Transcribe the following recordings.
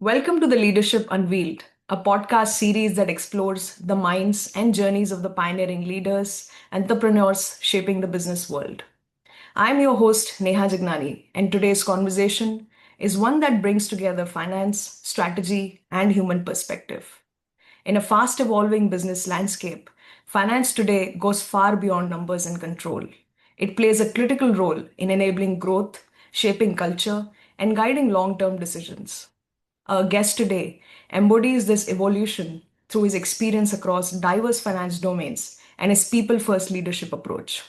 Welcome to the Leadership Unveiled, a podcast series that explores the minds and journeys of the pioneering leaders, entrepreneurs shaping the business world. I'm your host, Neha Jagnani, and today's conversation is one that brings together finance, strategy, and human perspective. In a fast evolving business landscape, finance today goes far beyond numbers and control. It plays a critical role in enabling growth, shaping culture, and guiding long term decisions. Our guest today embodies this evolution through his experience across diverse finance domains and his people first leadership approach.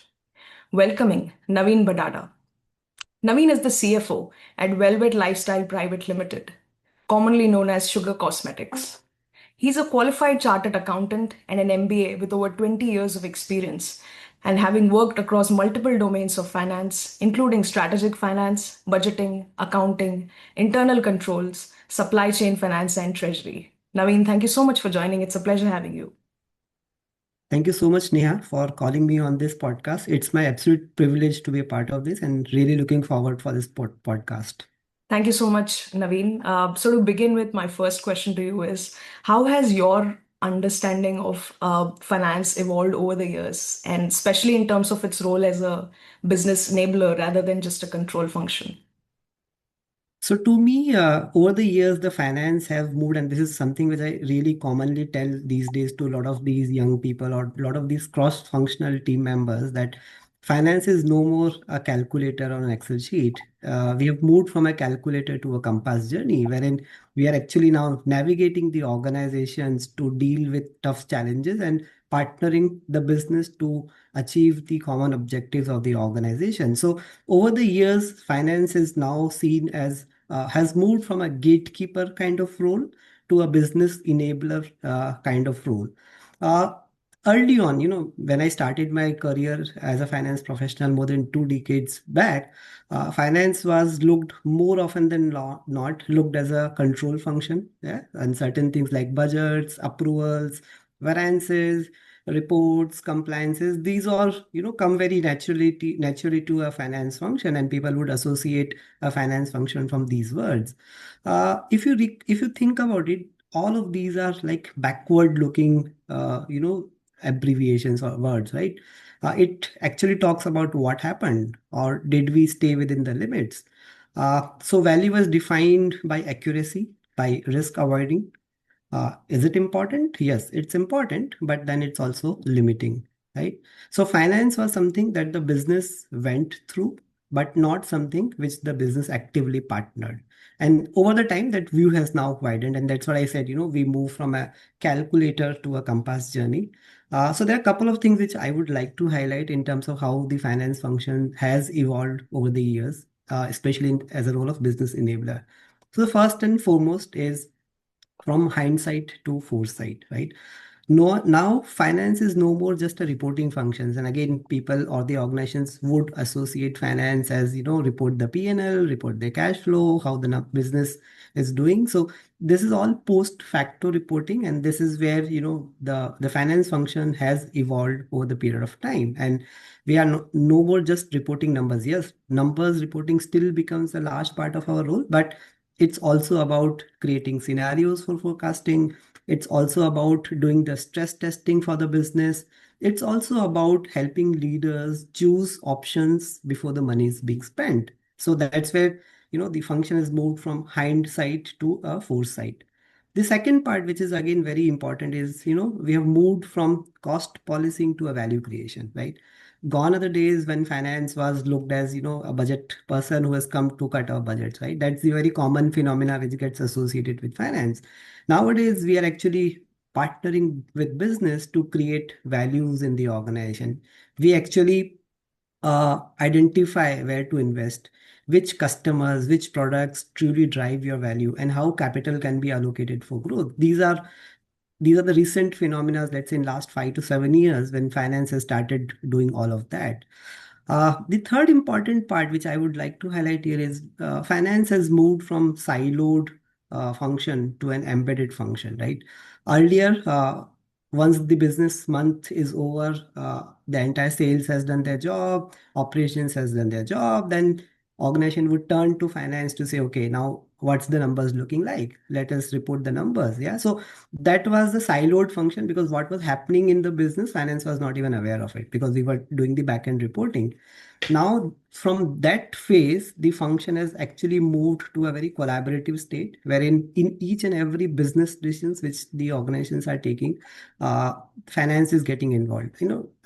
Welcoming Naveen Bhadada. Naveen is the CFO at Vellvette Lifestyle Pvt Ltd, commonly known as Sugar Cosmetics. He's a qualified chartered accountant and an MBA with over 20 years of experience and having worked across multiple domains of finance, including strategic finance, budgeting, accounting, internal controls, supply chain finance, and treasury. Naveen, thank you so much for joining. It's a pleasure having you. Thank you so much, Neha, for calling me on this podcast. It's my absolute privilege to be a part of this and really looking forward for this podcast. Thank you so much, Naveen. So, to begin with, my first question to you is how has your understanding of finance evolved over the years, and especially in terms of its role as a business enabler rather than just a control function? So to me, over the years, the finance have moved, and this is something which I really commonly tell these days to a lot of these young people or a lot of these cross-functional team members that finance is no more a calculator on an Excel sheet. We have moved from a calculator to a compass journey, wherein we are actually now navigating the organizations to deal with tough challenges and partnering the business to achieve the common objectives of the organization. So over the years, finance is now seen as has moved from a gatekeeper kind of role to a business enabler kind of role. Uh, Early on, when I started my career as a finance professional more than 2 decades back, finance was looked more often than not looked as a control function. Yeah, and certain things like budgets, approvals, variances, reports, compliances, these all come very naturally to a finance function, and people would associate a finance function from these words. If you think about it, all of these are like backward looking abbreviations or words, right? It actually talks about what happened or did we stay within the limits. So value was defined by accuracy, by risk avoiding. Is it important? Yes, it's important, but then it's also limiting, right? So finance was something that the business went through, but not something which the business actively partnered. And over the time, that view has now widened, and that's what I said. We move from a calculator to a compass journey. So there are a couple of things which I would like to highlight in terms of how the finance function has evolved over the years, especially as a role of business enabler. So the first and foremost is from hindsight to foresight, right? No, now finance is no more just a reporting functions. And again, people or the organizations would associate finance as, report the P&L, report the cash flow, how the business is doing. So this is all post facto reporting. And this is where, the finance function has evolved over the period of time. And we are no more just reporting numbers. Yes, numbers reporting still becomes a large part of our role, but it's also about creating scenarios for forecasting. It's also about doing the stress testing for the business. It's also about helping leaders choose options before the money is being spent. So that's where, the function is moved from hindsight to a foresight. The second part, which is again very important, is, we have moved from cost policing to a value creation, right? Gone are the days when finance was looked as, a budget person who has come to cut our budgets, right? That's the very common phenomena which gets associated with finance. Nowadays, we are actually partnering with business to create values in the organization. We actually identify where to invest, which customers, which products truly drive your value, and how capital can be allocated for growth. These are the recent phenomena, let's say in last 5 to 7 years, when finance has started doing all of that. The third important part, which I would like to highlight here, is finance has moved from siloed function to an embedded function, right? Earlier, once the business month is over, the entire sales has done their job, operations has done their job, then organization would turn to finance to say, okay, now what's the numbers looking like? Let us report the numbers. Yeah. So that was the siloed function, because what was happening in the business, finance was not even aware of it, because we were doing the back end reporting. Now, from that phase, the function has actually moved to a very collaborative state, wherein in each and every business decisions which the organizations are taking, uh, finance is getting involved.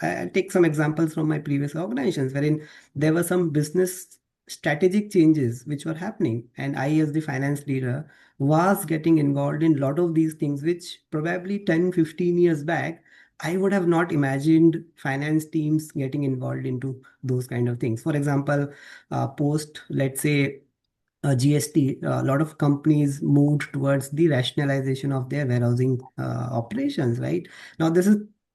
I'll take some examples from my previous organizations, wherein there were some business strategic changes which were happening, and I, as the finance leader, was getting involved in a lot of these things, which probably 10, 15 years back, I would have not imagined finance teams getting involved into those kind of things. For example, post, let's say, GST, a lot of companies moved towards the rationalization of their warehousing operations, right? Now,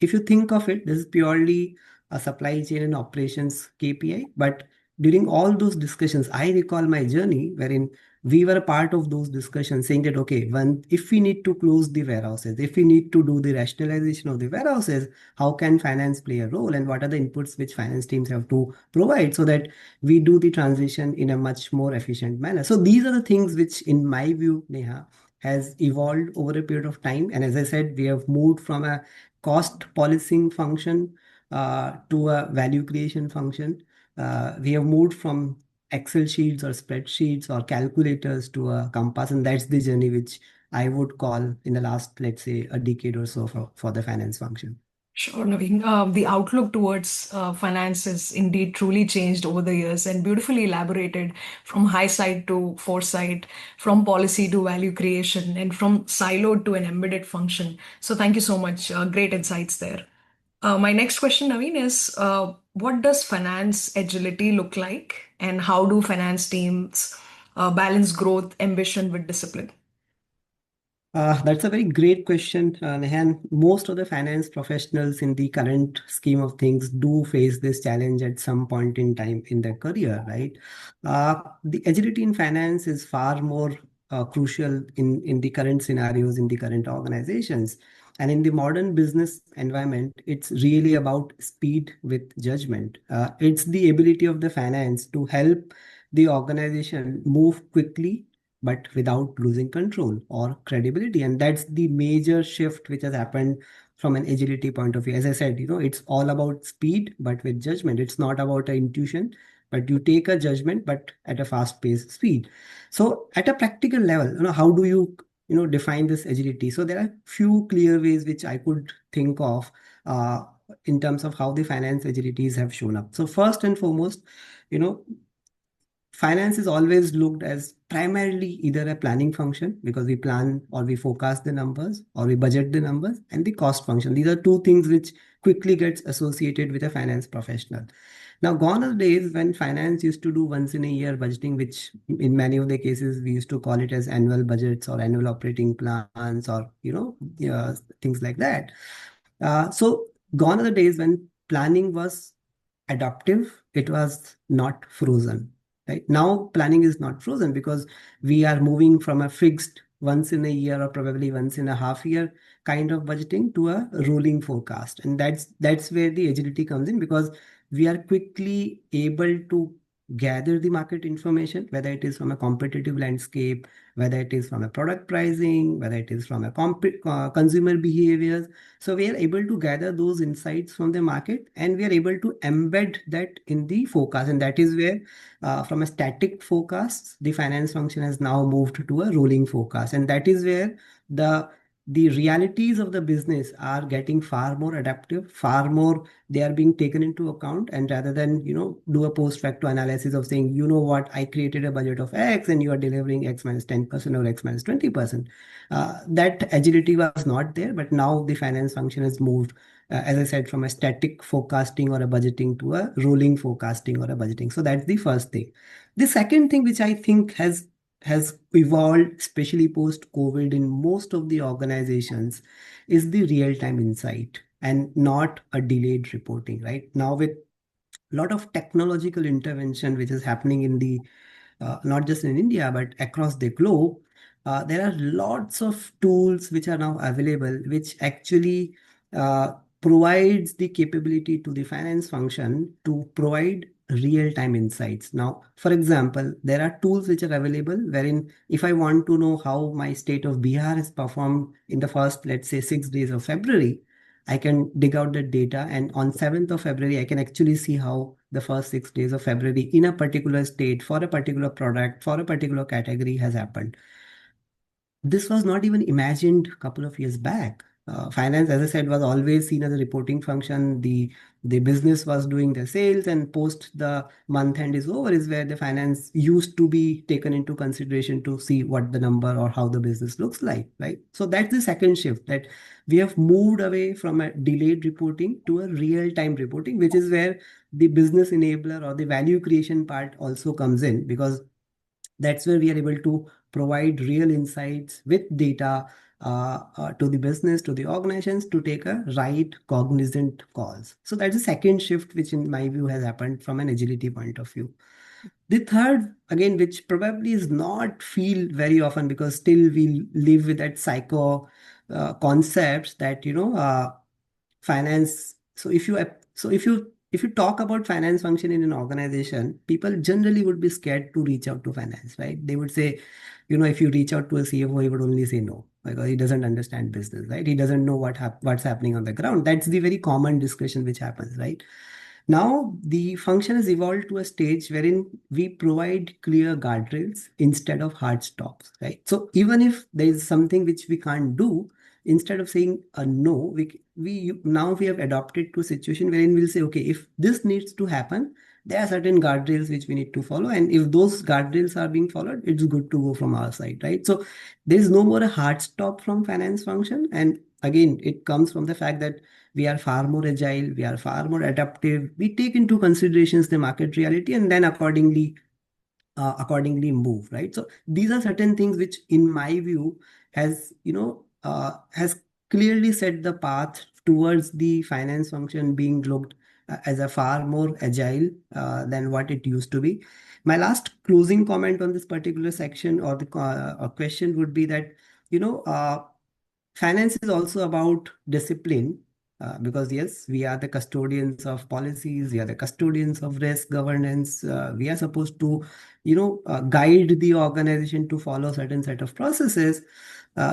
if you think of it, this is purely a supply chain and operations KPI. But during all those discussions, I recall my journey wherein we were a part of those discussions, saying that, okay, if we need to close the warehouses, if we need to do the rationalization of the warehouses, how can finance play a role, and what are the inputs which finance teams have to provide so that we do the transition in a much more efficient manner. So these are the things which, in my view, Neha, has evolved over a period of time. And as I said, we have moved from a cost policing function to a value creation function. We have moved from Excel sheets or spreadsheets or calculators to a compass, and that's the journey which I would call in the last, let's say, a decade or so for the finance function. Sure, Naveen. The outlook towards finance is indeed truly changed over the years and beautifully elaborated from hindsight to foresight, from policy to value creation, and from siloed to an embedded function. So, thank you so much. Great insights there. My next question, Naveen, is what does finance agility look like, and how do finance teams balance growth, ambition with discipline? That's a very great question, Nehan. Most of the finance professionals in the current scheme of things do face this challenge at some point in time in their career, right? The agility in finance is far more crucial in the current scenarios, in the current organizations. And in the modern business environment, it's really about speed with judgment. It's the ability of the finance to help the organization move quickly but without losing control or credibility. And that's the major shift which has happened from an agility point of view. As I said, it's all about speed, but with judgment. It's not about an intuition, but you take a judgment, but at a fast paced speed. So at a practical level, how do define this agility? So there are few clear ways which I could think of uh, in terms of how the finance agilities have shown up. So first and foremost, you know, finance is always looked as primarily either a planning function, because we plan or we forecast the numbers or we budget the numbers, and the cost function. These are two things which quickly gets associated with a finance professional. Now, gone are the days when finance used to do once in a year budgeting, which in many of the cases we used to call it as annual budgets or annual operating plans, or things like that. So gone are the days when planning was adaptive, it was not frozen. Right now, planning is not frozen because we are moving from a fixed once in a year or probably once in a half year kind of budgeting to a rolling forecast, and that's where the agility comes in, because we are quickly able to gather the market information, whether it is from a competitive landscape, whether it is from a product pricing, whether it is from a consumer behaviors. So we are able to gather those insights from the market, and we are able to embed that in the forecast. And that is where, from a static forecast, the finance function has now moved to a rolling forecast. And that is where the the realities of the business are getting far more adaptive, far more, they are being taken into account. And rather than, do a post facto analysis of saying, what, I created a budget of X and you are delivering X minus 10% or X minus 20%. That agility was not there, but now the finance function has moved, as I said, from a static forecasting or a budgeting to a rolling forecasting or a budgeting. So that's the first thing. The second thing which I think has evolved, especially post COVID in most of the organizations, is the real time insight and not a delayed reporting. Right now, with a lot of technological intervention which is happening in the not just in India, but across the globe, there are lots of tools which are now available, which actually provides the capability to the finance function to provide real-time insights. Now, for example, there are tools which are available wherein if I want to know how my state of Bihar has performed in the first, let's say, 6 days of February, I can dig out the data, and on 7th of February, I can actually see how the first 6 days of February in a particular state for a particular product for a particular category has happened. This was not even imagined a couple of years back. Finance, as I said, was always seen as a reporting function. The business was doing the sales, and post the month end is over, is where the finance used to be taken into consideration to see what the number or how the business looks like, right? So that's the second shift, that we have moved away from a delayed reporting to a real time reporting, which is where the business enabler or the value creation part also comes in, because that's where we are able to provide real insights with data to the business, to the organizations, to take a right cognizant calls. So that's the second shift, which in my view has happened from an agility point of view. The third, again, which probably is not feel very often, because still we live with that psycho concepts that, finance. So if you talk about finance function in an organization, people generally would be scared to reach out to finance, right? They would say, if you reach out to a CFO, he would only say no because he doesn't understand business, right? He doesn't know what's happening on the ground. That's the very common discussion which happens, right? Now the function has evolved to a stage wherein we provide clear guardrails instead of hard stops, right? So even if there is something which we can't do, instead of saying a no, we have adopted to a situation wherein we'll say, okay, if this needs to happen, there are certain guardrails which we need to follow, and if those guardrails are being followed, it's good to go from our side, right? So there is no more a hard stop from finance function, and again, it comes from the fact that we are far more agile, we are far more adaptive, we take into considerations the market reality, and then accordingly move, right? So these are certain things which in my view has clearly set the path towards the finance function being looked as a far more agile than what it used to be. My last closing comment on this particular section or the question would be that, you know uh, finance is also about discipline, because yes, we are the custodians of policies, we are the custodians of risk governance. We are supposed to, guide the organization to follow certain set of processes.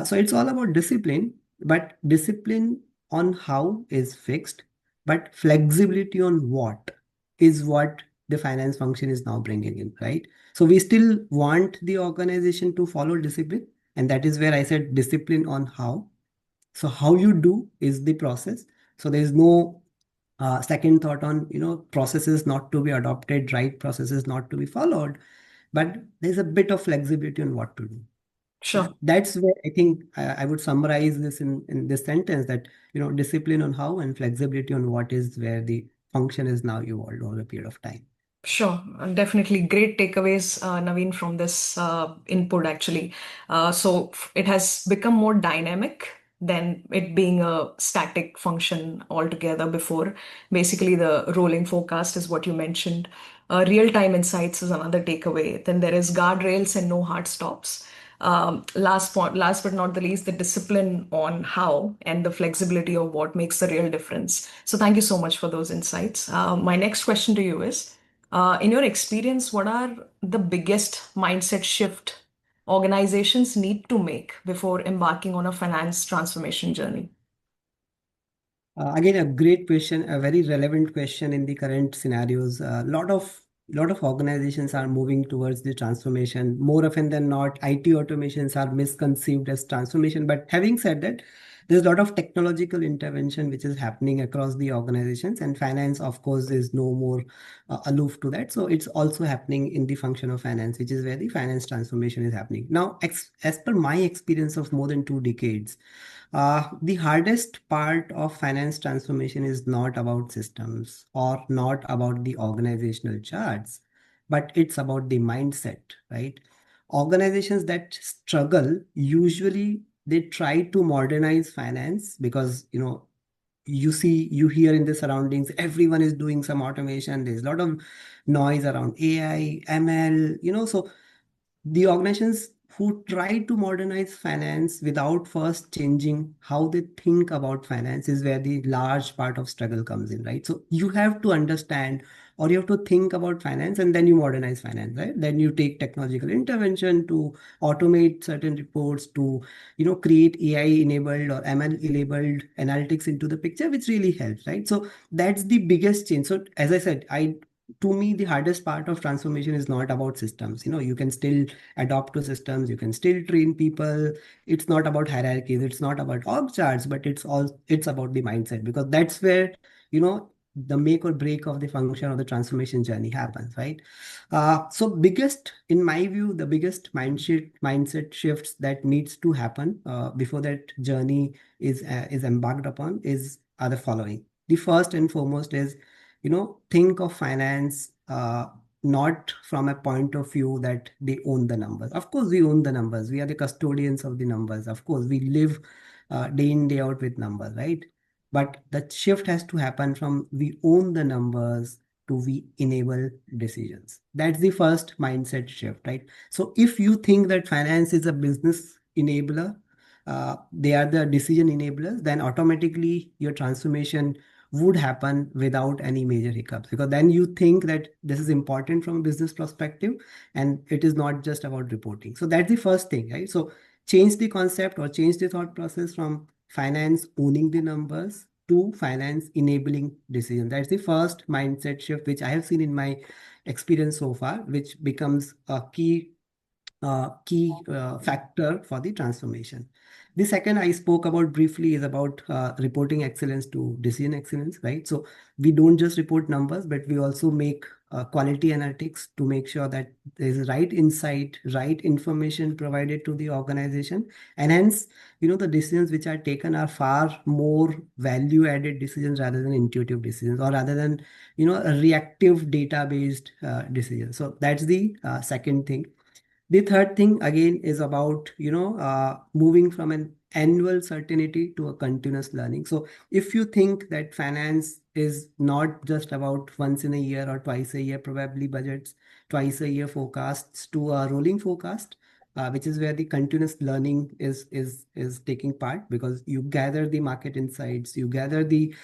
So it's all about discipline, but discipline on how is fixed, but flexibility on what is what the finance function is now bringing in, right? So we still want the organization to follow discipline, and that is where I said discipline on how. So how you do is the process. So there is no second thought on, processes not to be adopted, right processes not to be followed, but there's a bit of flexibility on what to do. So Sure. that's where I think I would summarize this in this sentence, that, discipline on how and flexibility on what is where the function is now evolved over a period of time. Sure, definitely great takeaways, Naveen, from this input actually. It has become more dynamic than it being a static function altogether before. Basically, the rolling forecast is what you mentioned. Real-time insights is another takeaway. Then there is guardrails and no hard stops. Last but not the least, the discipline on how and the flexibility of what makes the real difference. So thank you so much for those insights. My next question to you is, in your experience, what are the biggest mindset shift organizations need to make before embarking on a finance transformation journey? Again, a great question, a very relevant question in the current scenarios. A lot of organizations are moving towards the transformation. More often than not, IT automations are misconceived as transformation. But having said that, there's a lot of technological intervention which is happening across the organizations, and finance, of course, is no more aloof to that. So it's also happening in the function of finance, which is where the finance transformation is happening. Now, as per my experience of more than 2 decades, the hardest part of finance transformation is not about systems or not about the organizational charts, but it's about the mindset, right? Organizations that struggle usually they try to modernize finance because you hear in the surroundings everyone is doing some automation. There's a lot of noise around AI, ML, so the organizations who try to modernize finance without first changing how they think about finance is where the large part of struggle comes in, right? So you have to understand or you have to think about finance and then you modernize finance, right? Then you take technological intervention to automate certain reports to, create AI enabled or ML enabled analytics into the picture, which really helps, right? So that's the biggest change. So as I said, I to me the hardest part of transformation is not about systems. You can still adopt to systems, you can still train people. It's not about hierarchies, it's not about org charts, but it's about the mindset, because that's where the make or break of the function of the transformation journey happens, right? So biggest, in my view, the biggest mindset shifts that needs to happen before that journey is embarked upon is are the following. The first and foremost is, think of finance not from a point of view that they own the numbers. Of course, we own the numbers. We are the custodians of the numbers. Of course, we live day in, day out with numbers, right? But the shift has to happen from we own the numbers to we enable decisions. That's the first mindset shift, right? So if you think that finance is a business enabler, they are the decision enablers, then automatically your transformation would happen without any major hiccups, because then you think that this is important from a business perspective and it is not just about reporting. So that's the first thing, right? So change the concept or change the thought process from finance owning the numbers to finance enabling decision. That's the first mindset shift which I have seen in my experience so far, which becomes a key factor for the transformation. The second I spoke about briefly is about reporting excellence to decision excellence, right? So we don't just report numbers, but we also make quality analytics to make sure that there is right insight, right information provided to the organization, and hence, the decisions which are taken are far more value-added decisions rather than intuitive decisions, or rather than a reactive data-based decision. So that's the second thing. The third thing again is about moving from an annual certainty to a continuous learning. So if you think that finance is not just about once in a year or twice a year, probably budgets, twice a year forecasts to a rolling forecast, which is where the continuous learning is taking part, because you gather the market insights, you gather the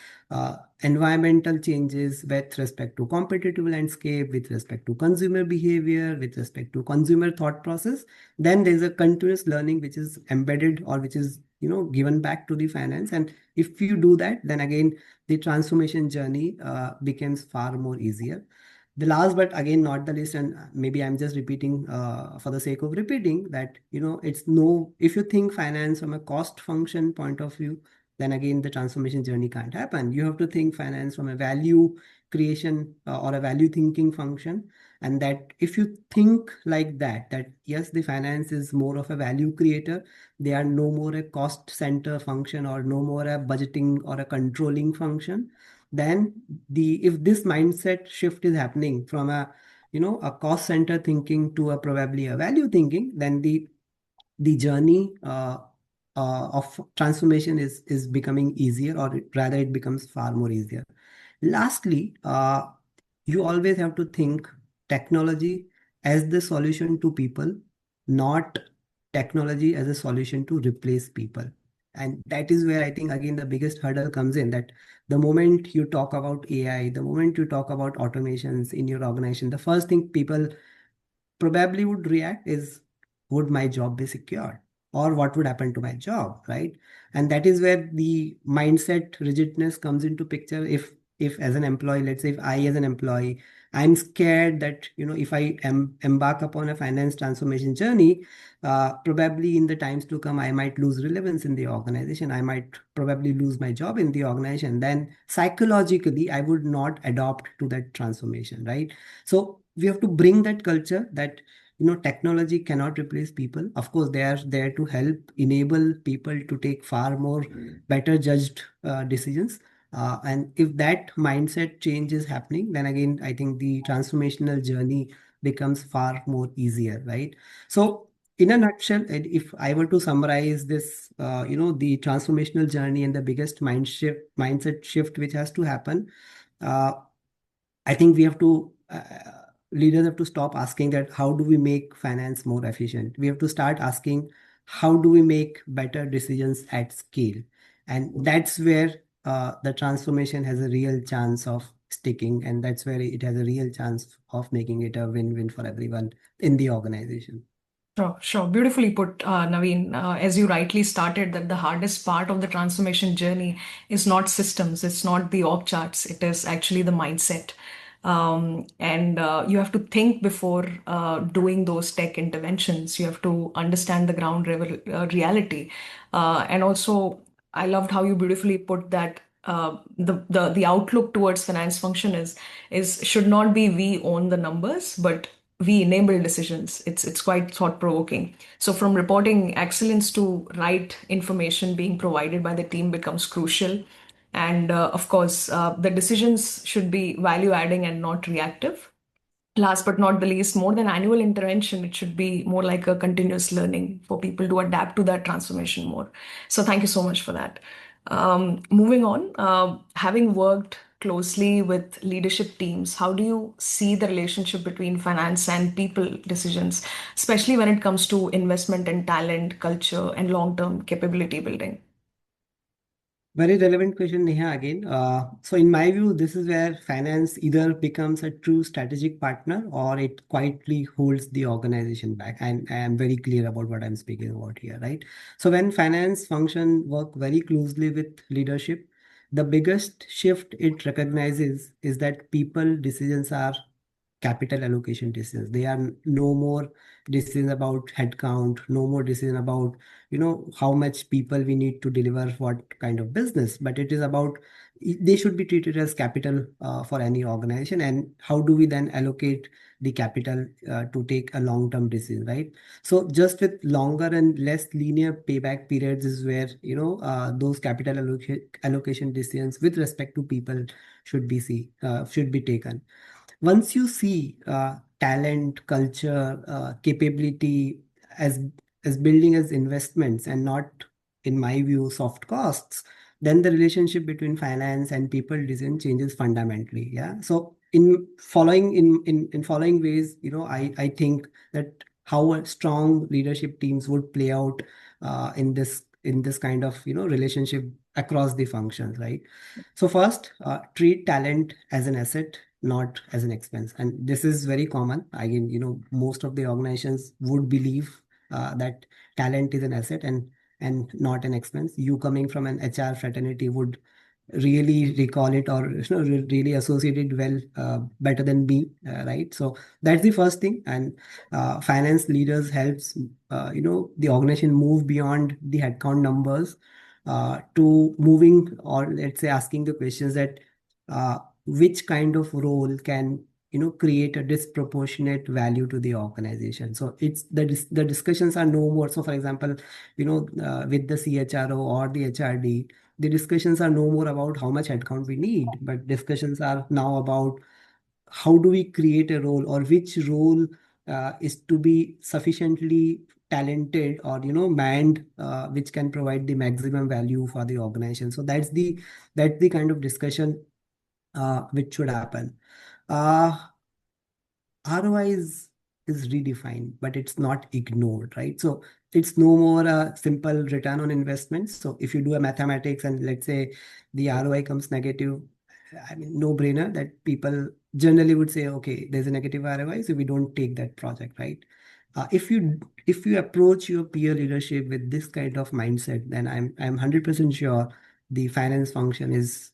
environmental changes with respect to competitive landscape, with respect to consumer behavior, with respect to consumer thought process. Then there's a continuous learning which is embedded or which is given back to the finance. And if you do that, then again the transformation journey becomes far more easier. The last, but again not the least, and maybe I'm just repeating for the sake of repeating, that it's no, if you think finance from a cost function point of view, then again the transformation journey can't happen. You have to think finance from a value creation or a value thinking function. And that if you think like that, that yes, the finance is more of a value creator, they are no more a cost center function or no more a budgeting or a controlling function, then the if this mindset shift is happening from a cost center thinking to a probably a value thinking, then the journey of transformation is becoming easier, or rather it becomes far more easier. Lastly, you always have to think technology as the solution to people, not technology as a solution to replace people. And that is where I think again the biggest hurdle comes in, that the moment you talk about AI, the moment you talk about automations in your organization, the first thing people probably would react is, would my job be secured, or what would happen to my job, right? And that is where the mindset rigidness comes into picture. If as an employee, let's say if I as an employee, I'm scared that if I embark upon a finance transformation journey, probably in the times to come I might lose relevance in the organization, I might probably lose my job in the organization, then psychologically I would not adopt to that transformation, right? So we have to bring that culture that technology cannot replace people. Of course, they are there to help enable people to take far more better judged decisions. And if that mindset change is happening, then again I think the transformational journey becomes far more easier, right? So in a nutshell, and if I were to summarize this, the transformational journey and the biggest mindset shift which has to happen, uh, I think we have to. leaders have to stop asking that how do we make finance more efficient. We have to start asking how do we make better decisions at scale, and that's where the transformation has a real chance of sticking, and that's where it has a real chance of making it a win-win for everyone in the organization. Sure, sure. Beautifully put, Naveen. As you rightly started, that the hardest part of the transformation journey is not systems, it's not the org charts, it is actually the mindset. And you have to think before doing those tech interventions. You have to understand the reality. And also, I loved how you beautifully put that the outlook towards finance function is should not be we own the numbers, but we enable decisions. It's quite thought provoking. So from reporting excellence to right information being provided by the team becomes crucial. And of course, the decisions should be value adding and not reactive. Last but not the least, more than annual intervention, it should be more like a continuous learning for people to adapt to that transformation more. So thank you so much for that. Moving on, having worked closely with leadership teams, how do you see the relationship between finance and people decisions, especially when it comes to investment in talent, culture, and long-term capability building? Very relevant question, Neha, again. So, in my view, this is where finance either becomes a true strategic partner or it quietly holds the organization back. And I am very clear about what I'm speaking about here, right? So, when finance function work very closely with leadership, the biggest shift it recognizes is that people decisions are capital allocation decisions. They are no more decisions about headcount, no more decision about how much people we need to deliver what kind of business, but it is about they should be treated as capital for any organization, and how do we then allocate the capital to take a long-term decision, right? So just with longer and less linear payback periods is where those capital allocation decisions with respect to people should be taken. Once you see talent, culture, capability as building as investments and not, in my view, soft costs, then the relationship between finance and people design changes fundamentally. Yeah. So in following ways, I think that how a strong leadership teams would play out in this kind of relationship across the functions, right? So first, treat talent as an asset, not as an expense. And this is very common. Again, most of the organizations would believe that talent is an asset and not an expense. You coming from an HR fraternity would really recall it, or really associate it well, better than me, right? So that's the first thing. And finance leaders helps the organization move beyond the headcount numbers to moving, or let's say asking the questions that which kind of role can create a disproportionate value to the organization. So it's the discussions are no more. So for example, with the CHRO or the HRD, the discussions are no more about how much headcount we need, but discussions are now about how do we create a role, or which role is to be sufficiently talented or manned, which can provide the maximum value for the organization. So that's the kind of discussion which should happen. uh, ROI is redefined, but it's not ignored, right? So it's no more a simple return on investment. So if you do a mathematics and let's say the ROI comes negative, I mean, no brainer that people generally would say, okay, there's a negative ROI, so we don't take that project, right? If you approach your peer leadership with this kind of mindset, then I'm 100% sure the finance function is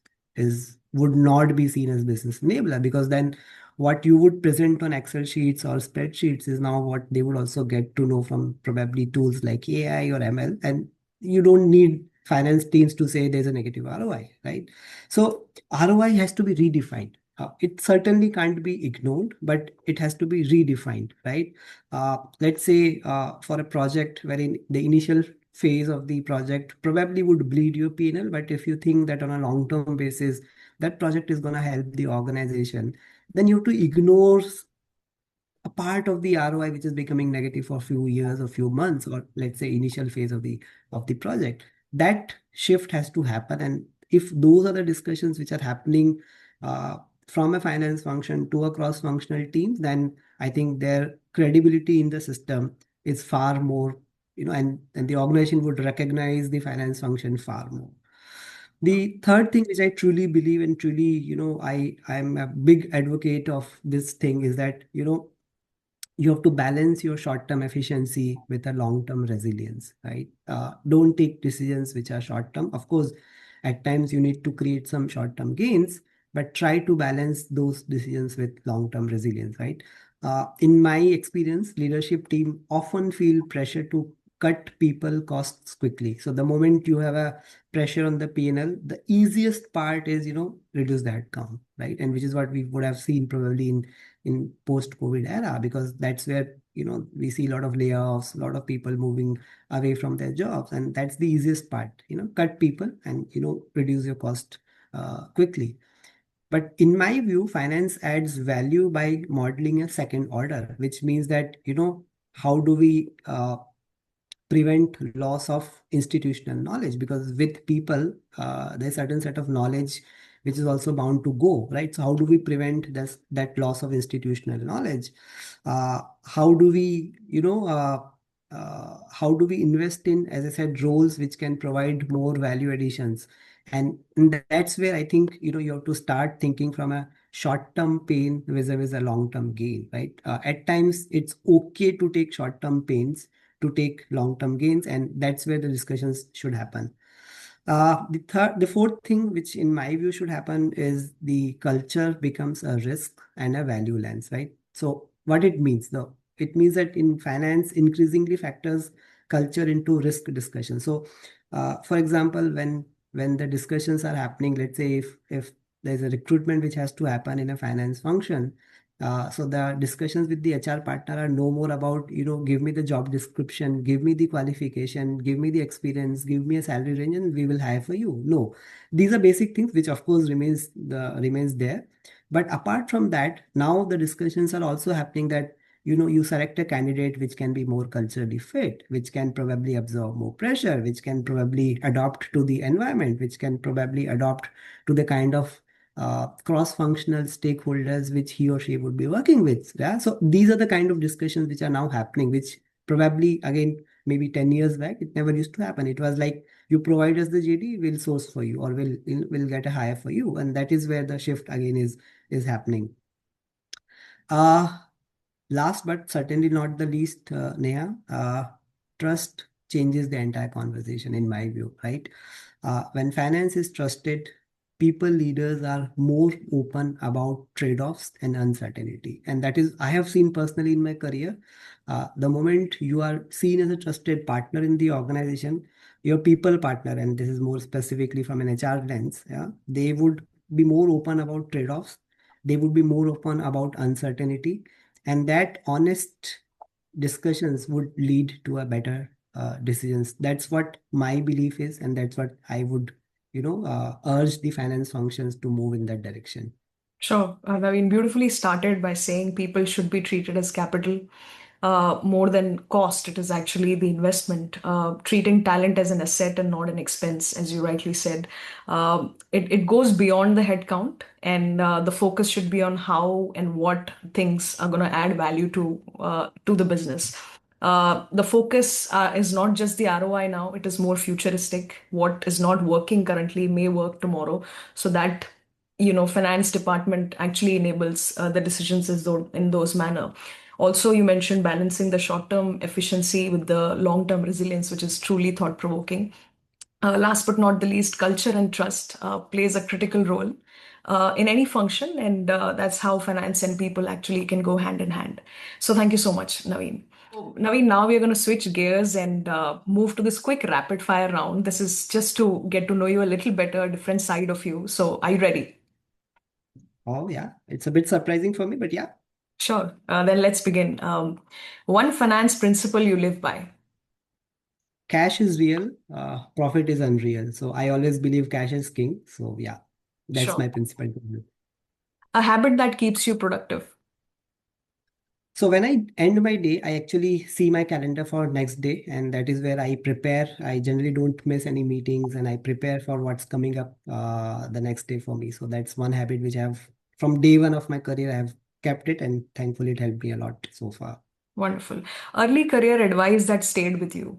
would not be seen as business enabler, because then what you would present on Excel sheets or spreadsheets is now what they would also get to know from probably tools like AI or ML. And you don't need finance teams to say there's a negative ROI, right? So ROI has to be redefined. It certainly can't be ignored, but it has to be redefined, right? Let's say for a project wherein the initial phase of the project probably would bleed your P&L, but if you think that on a long-term basis, that project is going to help the organization, then you have to ignore a part of the ROI which is becoming negative for a few years or few months, or let's say initial phase of the project. That shift has to happen. And if those are the discussions which are happening from a finance function to a cross-functional team, then I think their credibility in the system is far more, and the organization would recognize the finance function far more. The third thing which I truly believe and truly, I'm a big advocate of this thing is that, you have to balance your short-term efficiency with a long-term resilience, right? Don't take decisions which are short-term. Of course, at times you need to create some short-term gains, but try to balance those decisions with long-term resilience, right? In my experience, leadership team often feel pressure to cut people costs quickly. So the moment you have a pressure on the P&L, the easiest part is, reduce the headcount, right? And which is what we would have seen probably in post-COVID era, because that's where we see a lot of layoffs, a lot of people moving away from their jobs, and that's the easiest part. Cut people and reduce your cost quickly. But in my view, finance adds value by modeling a second order, which means that how do we prevent loss of institutional knowledge, because with people there's certain set of knowledge which is also bound to go, right? So how do we prevent that loss of institutional knowledge? How do we how do we invest in, as I said, roles which can provide more value additions? And that's where I think you have to start thinking from a short-term pain vis-a-vis a long-term gain, right? At times it's okay to take short-term pains to take long-term gains, and that's where the discussions should happen. The fourth thing, which in my view should happen, is the culture becomes a risk and a value lens, right? So what it means, though, it means that in finance, increasingly factors culture into risk discussion. So, for example, when the discussions are happening, let's say if there's a recruitment which has to happen in a finance function, so the discussions with the HR partner are no more about, give me the job description, give me the qualification, give me the experience, give me a salary range, and we will hire for you. No, these are basic things which of course remains there. But apart from that, now the discussions are also happening that, you select a candidate which can be more culturally fit, which can probably absorb more pressure, which can probably adapt to the environment, which can probably adapt to the kind of cross-functional stakeholders which he or she would be working with. Yeah? So these are the kind of discussions which are now happening, which probably, again, maybe 10 years back, it never used to happen. It was like, you provide us the JD, we'll source for you, or we'll get a hire for you. And that is where the shift again is happening. Uh, Last but certainly not the least, Neha, trust changes the entire conversation in my view, right? When finance is trusted, people leaders are more open about trade-offs and uncertainty. And that is, I have seen personally in my career, the moment you are seen as a trusted partner in the organization, your people partner, and this is more specifically from an HR lens, yeah, they would be more open about trade-offs. They would be more open about uncertainty, and that honest discussions would lead to a better decisions. That's what my belief is, and that's what I would urge the finance functions to move in that direction. Sure. Naveen beautifully started by saying people should be treated as capital more than cost. It is actually the investment, treating talent as an asset and not an expense, as you rightly said. It goes beyond the headcount, and the focus should be on how and what things are going to add value to the business. The focus is not just the ROI now, it is more futuristic. What is not working currently may work tomorrow. So that finance department actually enables the decisions in those manner. Also, you mentioned balancing the short term efficiency with the long term resilience, which is truly thought provoking. Last but not the least, culture and trust plays a critical role in any function, and that's how finance and people actually can go hand in hand. So thank you so much, Naveen. So, Naveen, now we're going to switch gears and move to this quick rapid fire round. This is just to get to know you a little better, a different side of you. So are you ready? Oh yeah, it's a bit surprising for me, but yeah. Sure. Then let's begin. One finance principle you live by. Cash is real, profit is unreal. So I always believe cash is king. So yeah, that's Sure. my principle. A habit that keeps you productive. So when I end my day, I actually see my calendar for next day, and that is where I prepare. I generally don't miss any meetings, and I prepare for what's coming up the next day for me. So that's one habit which I've from day one of my career, I have kept it, and thankfully it helped me a lot so far. Wonderful. Early career advice that stayed with you.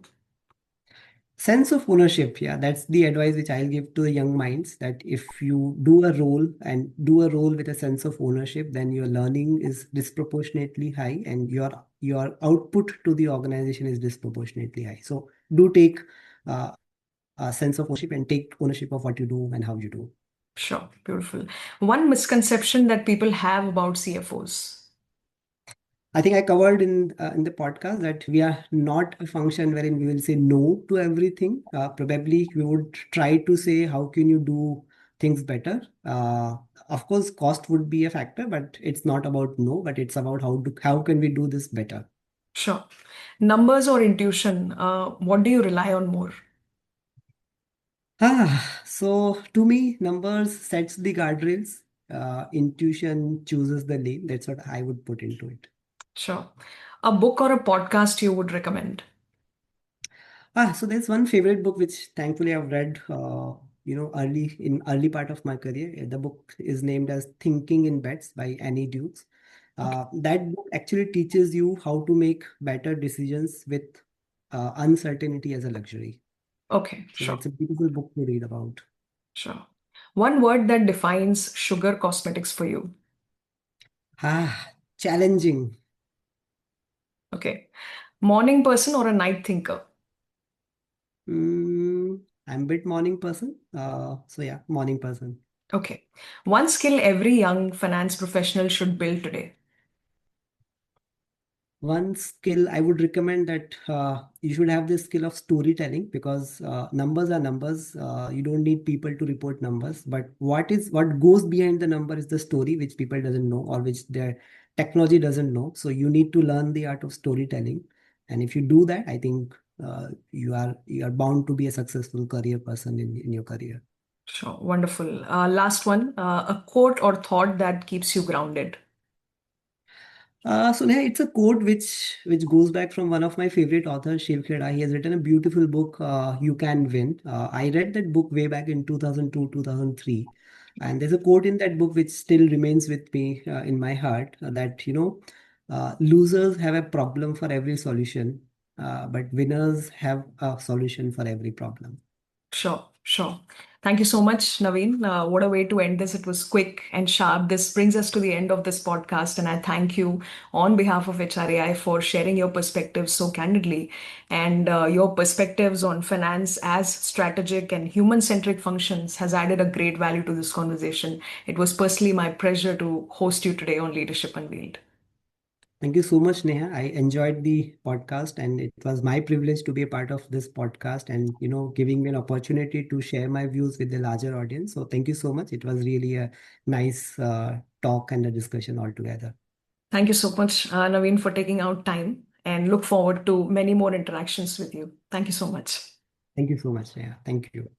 Sense of ownership, yeah, that's the advice which I'll give to the young minds, that if you do a role and do a role with a sense of ownership, then your learning is disproportionately high and your output to the organization is disproportionately high. So do take a sense of ownership and take ownership of what you do and how you do. Sure, beautiful. One misconception that people have about CFOs. I think I covered in the podcast that we are not a function wherein we will say no to everything. Probably we would try to say how can you do things better. Of course, cost would be a factor, but it's not about no, but it's about how can we do this better. Sure. Numbers or intuition, what do you rely on more? So to me, numbers sets the guardrails. Intuition chooses the lane. That's what I would put into it. Sure. A book or a podcast you would recommend? So there's one favorite book which thankfully I've read, early part of my career. The book is named as Thinking in Bets by Annie Dukes. Okay. That book actually teaches you how to make better decisions with uncertainty as a luxury. Okay, So sure, that's a beautiful book to read about. sure. One word that defines sugar cosmetics for you. Challenging. Okay. Morning person or a night thinker? I'm a bit morning person. So yeah, morning person. Okay. One skill every young finance professional should build today. One skill I would recommend that you should have the skill of storytelling, because numbers are numbers. You don't need people to report numbers, but what goes behind the number is the story which people doesn't know or which their technology doesn't know. So you need to learn the art of storytelling, and if you do that, I think you are bound to be a successful career person in your career. Sure, wonderful. Last one, a quote or thought that keeps you grounded. So yeah, it's a quote which goes back from one of my favorite authors, Shiv Kheda. He has written a beautiful book, "You Can Win." I read that book way back in 2002, 2003, and there's a quote in that book which still remains with me in my heart, that losers have a problem for every solution, but winners have a solution for every problem. Sure, sure. Thank you so much, Naveen. What a way to end this. It was quick and sharp. This brings us to the end of this podcast, and I thank you on behalf of HRAI for sharing your perspectives so candidly and your perspectives on finance as strategic and human-centric functions has added a great value to this conversation. It was personally my pleasure to host you today on Leadership Unveiled. Thank you so much, Neha. I enjoyed the podcast, and it was my privilege to be a part of this podcast and, giving me an opportunity to share my views with the larger audience. So thank you so much. It was really a nice talk and a discussion altogether. Thank you so much, Naveen, for taking out time and look forward to many more interactions with you. Thank you so much. Thank you so much, Neha. Thank you.